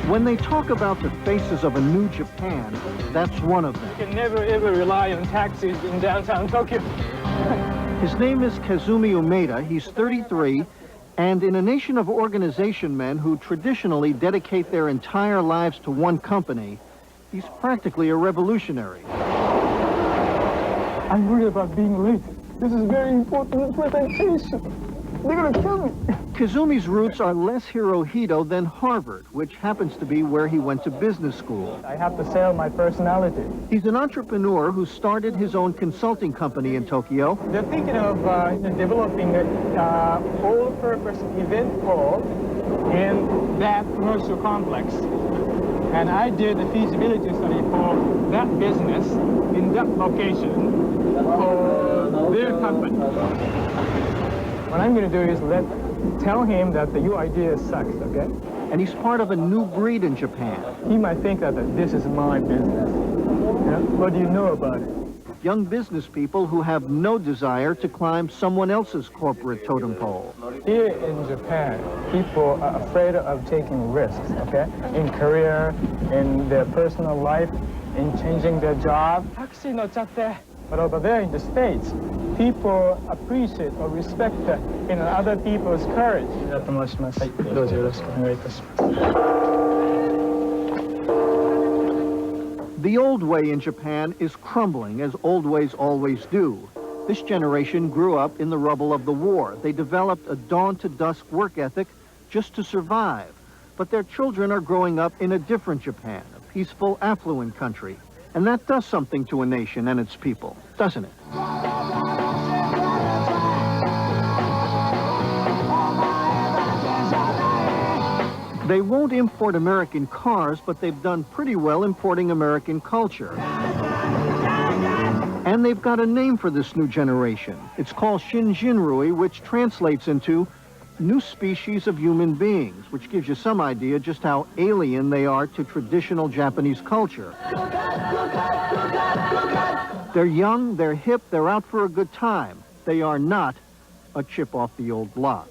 When they talk about the faces of a new Japan, that's one of them. You can never ever rely on taxis in downtown Tokyo. His name is Kazumi Umeda. He's 33, and in a nation of organization men who traditionally dedicate their entire lives to one company, he's practically a revolutionary. I'm worried about being late. This is very important presentation. They're gonna kill me. Kazumi's roots are less Hirohito than Harvard, which happens to be where he went to business school. I have to sell my personality. He's an entrepreneur who started his own consulting company in Tokyo. They're thinking of developing a all-purpose event hall in that commercial complex. And I did a feasibility study for that business in that location for their company. What I'm going to do is tell him that your idea sucks, okay? And he's part of a new breed in Japan. He might think that this is my business. Yeah? What do you know about it? Young business people who have no desire to climb someone else's corporate totem pole. Here in Japan, people are afraid of taking risks, okay? In career, in their personal life, in changing their job. But over there in the States, people appreciate or respect other people's courage. The old way in Japan is crumbling, as old ways always do. This generation grew up in the rubble of the war. They developed a dawn-to-dusk work ethic just to survive. But their children are growing up in a different Japan, a peaceful, affluent country. And that does something to a nation and its people, doesn't it? They won't import American cars, but they've done pretty well importing American culture. And they've got a name for this new generation. It's called Shinjinrui, which translates into new species of human beings, which gives you some idea just how alien they are to traditional Japanese culture. They're young, they're hip, they're out for a good time. They are not a chip off the old block.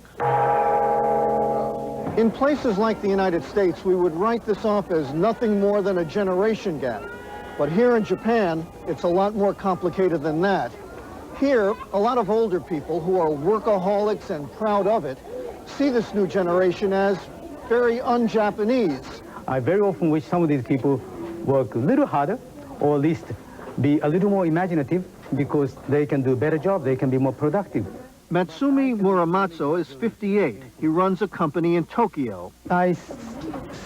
In places like the United States, we would write this off as nothing more than a generation gap. But here in Japan, it's a lot more complicated than that. Here, a lot of older people who are workaholics and proud of it see this new generation as very un-Japanese. I very often wish some of these people work a little harder, or at least be a little more imaginative, because they can do a better job, they can be more productive. Matsumi Muramatsu is 58. He runs a company in Tokyo. I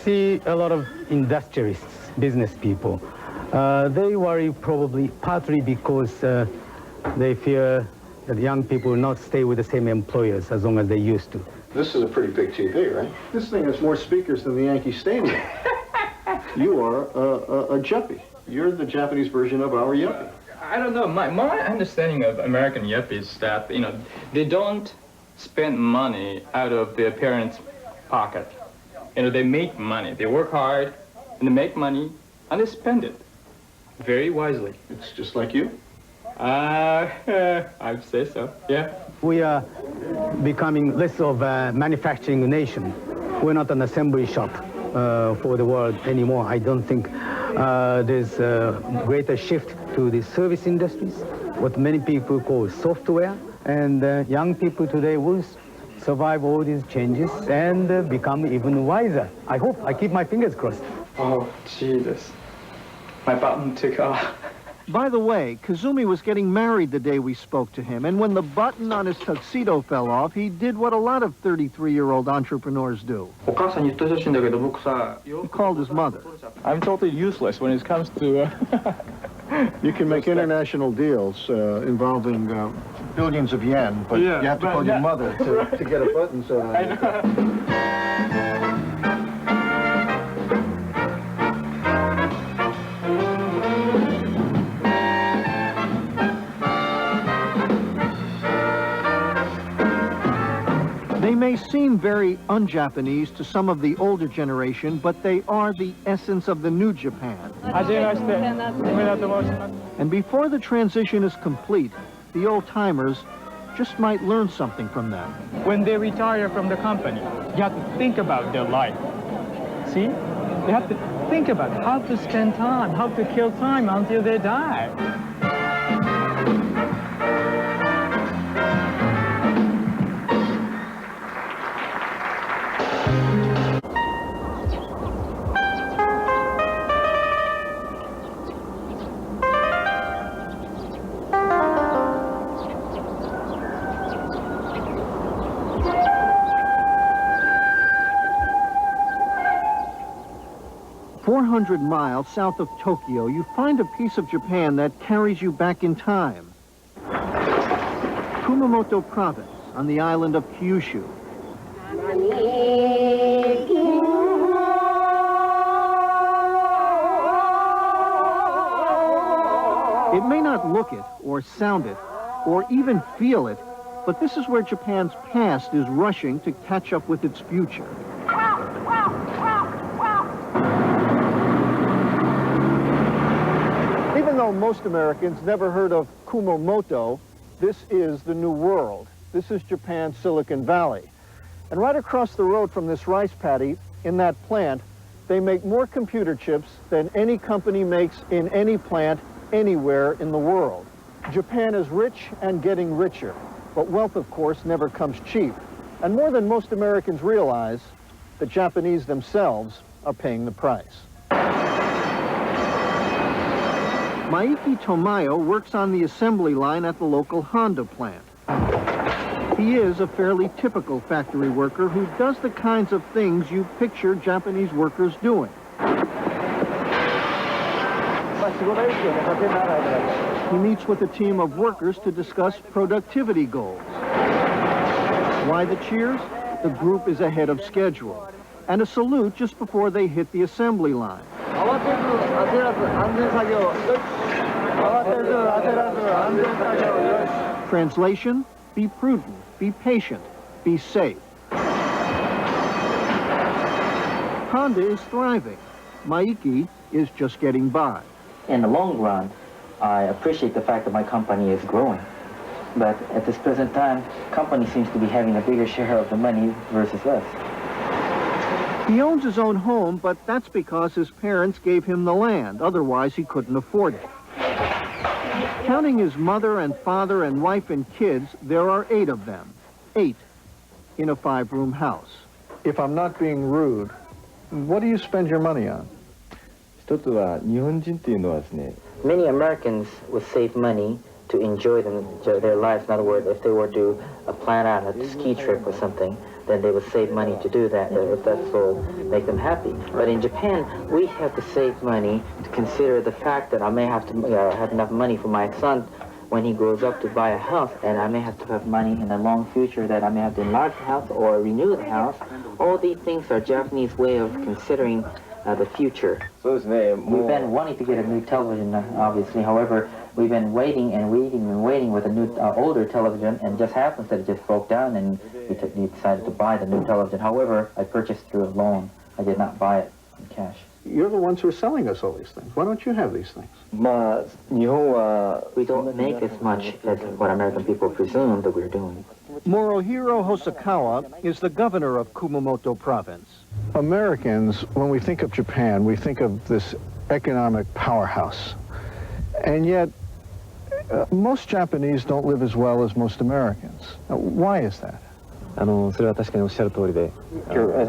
see a lot of industrialists, business people. They worry probably partly because they fear that young people will not stay with the same employers as long as they used to. This is a pretty big TV, right? This thing has more speakers than the Yankee Stadium. You are a yuppie. You're the Japanese version of our yuppie. I don't know. My understanding of American yuppies is that, they don't spend money out of their parents' pocket. They make money. They work hard, and they make money, and they spend it very wisely. It's just like you? I'd say so, yeah. We are becoming less of a manufacturing nation. We're not an assembly shop for the world anymore. I don't think there's a greater shift to the service industries, what many people call software, and young people today will survive all these changes and become even wiser. I hope. I keep my fingers crossed. Oh, Jesus. My button took off. By the way, Kazumi was getting married the day we spoke to him, and when the button on his tuxedo fell off, he did what a lot of 33-year-old entrepreneurs do. He called his mother. I'm totally useless when it comes to... You can make international deals involving billions of yen, but yeah, you have to call your mother to get a button so that... They may seem very un-Japanese to some of the older generation, but they are the essence of the new Japan. And before the transition is complete, the old-timers just might learn something from them. When they retire from the company, you have to think about their life. See? They have to think about how to spend time, how to kill time until they die. 400 miles south of Tokyo, you find a piece of Japan that carries you back in time. Kumamoto province on the island of Kyushu. It may not look it, or sound it, or even feel it, but this is where Japan's past is rushing to catch up with its future. Even though most Americans never heard of Kumamoto, this is the New World. This is Japan's Silicon Valley. And right across the road from this rice paddy, in that plant, they make more computer chips than any company makes in any plant anywhere in the world. Japan is rich and getting richer, but wealth, of course, never comes cheap. And more than most Americans realize, the Japanese themselves are paying the price. Maiki Tomayo works on the assembly line at the local Honda plant. He is a fairly typical factory worker who does the kinds of things you picture Japanese workers doing. He meets with a team of workers to discuss productivity goals. Why the cheers? The group is ahead of schedule. And a salute just before they hit the assembly line. Translation, be prudent, be patient, be safe. Honda is thriving. Maiki is just getting by. In the long run, I appreciate the fact that my company is growing. But at this present time, company seems to be having a bigger share of the money versus us. He owns his own home, but that's because his parents gave him the land. Otherwise, he couldn't afford it. Counting his mother and father and wife and kids, there are 8 of them. 8 in a 5-room house. If I'm not being rude, what do you spend your money on? Many Americans would save money to enjoy their lives. In other words, if they were to plan out a ski trip or something, then they would save money to do that, if that will make them happy. But in Japan, we have to save money to consider the fact that I may have to have enough money for my son when he grows up to buy a house, and I may have to have money in the long future that I may have to enlarge the house or renew the house. All these things are Japanese way of considering the future. We've been wanting to get a new television, obviously. However, we've been waiting and waiting and waiting with a new older television, and it just happens that it just broke down, and we decided to buy the new television. However, I purchased through a loan. I did not buy it in cash. You're the ones who are selling us all these things. Why don't you have these things? We don't make as much as what American people presume that we're doing. Morohiro Hosokawa is the governor of Kumamoto province. Americans, when we think of Japan, we think of this economic powerhouse. And yet, most Japanese don't live as well as most Americans. Why is that? As a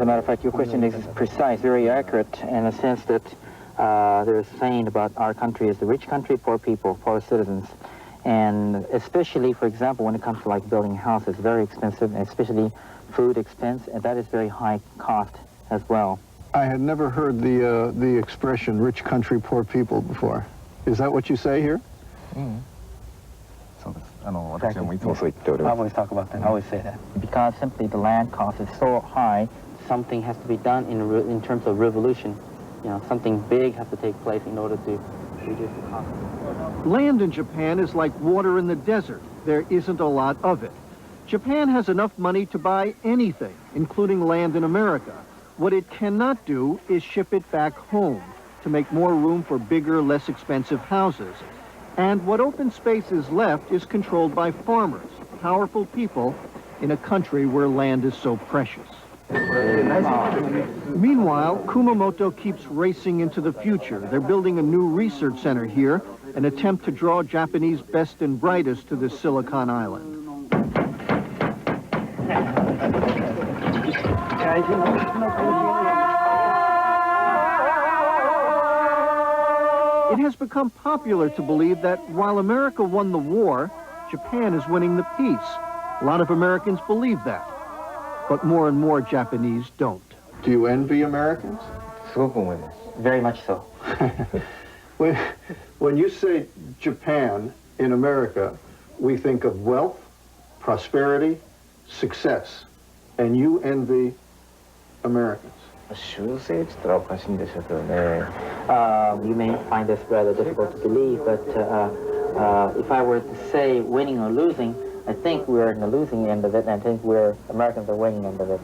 matter of fact, your question is precise, very accurate, in the sense that there's saying about our country is the rich country, poor people, poor citizens. And especially, for example, when it comes to like building a house, it's very expensive, and especially food expense, and that is very high cost as well. I had never heard the expression rich country, poor people before. Is that what you say here? I always talk about that. I always say that. Because simply the land cost is so high, something has to be done in terms of revolution. You know, something big has to take place in order to reduce the cost. Land in Japan is like water in the desert. There isn't a lot of it. Japan has enough money to buy anything, including land in America. What it cannot do is ship it back home to make more room for bigger, less expensive houses. And what open space is left is controlled by farmers. powerful people in a country where land is so precious. Meanwhile, Kumamoto keeps racing into the future. They're building a new research center here, an attempt to draw Japanese best and brightest to this Silicon Island. It has become popular to believe that while America won the war, Japan is winning the peace. A lot of Americans believe that, but more and more Japanese don't. Do you envy Americans? Very much so. When you say Japan in America, we think of wealth, prosperity, success, and you envy Americans. You may find this rather difficult to believe, but if I were to say winning or losing, I think we're in the losing end of it, and I think Americans are winning end of it.